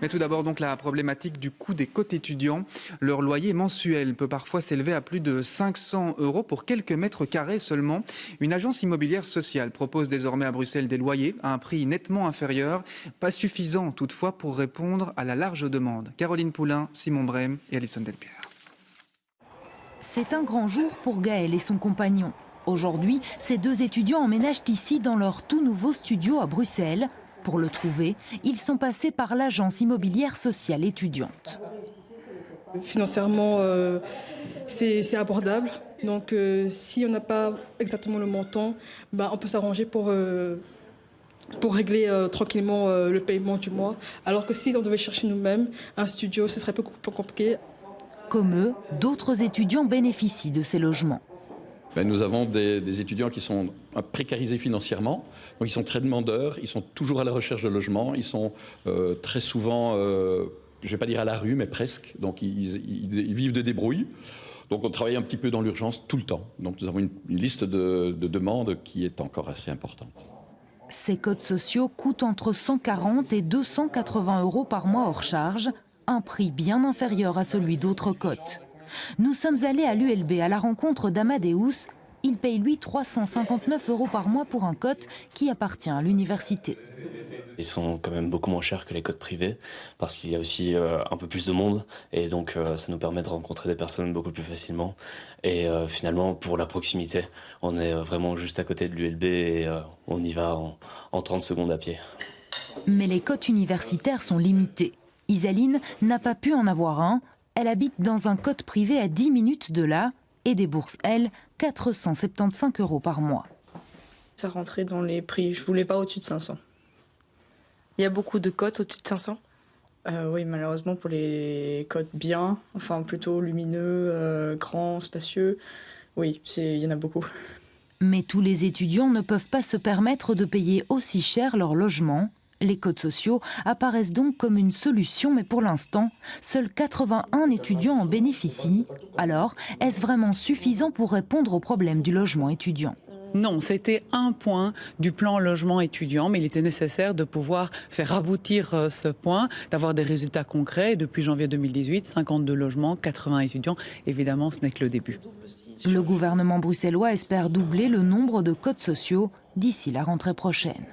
Mais tout d'abord, donc, la problématique du coût des cotes étudiants. Leur loyer mensuel peut parfois s'élever à plus de 500 € pour quelques mètres carrés seulement. Une agence immobilière sociale propose désormais à Bruxelles des loyers à un prix nettement inférieur, pas suffisant toutefois pour répondre à la large demande. Caroline Poulain, Simon Brem et Alison Delpierre. C'est un grand jour pour Gaël et son compagnon. Aujourd'hui, ces deux étudiants emménagent ici dans leur tout nouveau studio à Bruxelles. Pour le trouver, ils sont passés par l'agence immobilière sociale étudiante. Financièrement, c'est abordable. Donc si on n'a pas exactement le montant, on peut s'arranger pour régler tranquillement le paiement du mois. Alors que si on devait chercher nous-mêmes un studio, ce serait beaucoup plus compliqué. Comme eux, d'autres étudiants bénéficient de ces logements. Nous avons des étudiants qui sont précarisés financièrement, donc ils sont très demandeurs, ils sont toujours à la recherche de logement, ils sont très souvent, je ne vais pas dire à la rue, mais presque, donc ils vivent de débrouille. Donc on travaille un petit peu dans l'urgence tout le temps. Donc nous avons une liste de demandes qui est encore assez importante. Ces codes sociaux coûtent entre 140 et 280 € par mois hors charge, un prix bien inférieur à celui d'autres cotes. Nous sommes allés à l'ULB à la rencontre d'Amadeus. Il paye lui 359 € par mois pour un cote qui appartient à l'université. Ils sont quand même beaucoup moins chers que les cotes privés parce qu'il y a aussi un peu plus de monde et donc ça nous permet de rencontrer des personnes beaucoup plus facilement. Et finalement, pour la proximité, on est vraiment juste à côté de l'ULB et on y va en 30 secondes à pied. Mais les cotes universitaires sont limitées. Isaline n'a pas pu en avoir un. Elle habite dans un cote privé à 10 minutes de là et débourse, elle, 475 € par mois. Ça rentrait dans les prix, je voulais pas au-dessus de 500. Il y a beaucoup de cotes au-dessus de 500 ? Oui, malheureusement pour les cotes bien, enfin plutôt lumineux, grands, spacieux, oui, il y en a beaucoup. Mais tous les étudiants ne peuvent pas se permettre de payer aussi cher leur logement. Les codes sociaux apparaissent donc comme une solution, mais pour l'instant, seuls 81 étudiants en bénéficient. Alors, est-ce vraiment suffisant pour répondre aux problèmes du logement étudiant ? Non, c'était un point du plan logement étudiant, mais il était nécessaire de pouvoir faire aboutir ce point, d'avoir des résultats concrets. Et depuis janvier 2018, 52 logements, 80 étudiants. Évidemment, ce n'est que le début. Le gouvernement bruxellois espère doubler le nombre de codes sociaux d'ici la rentrée prochaine.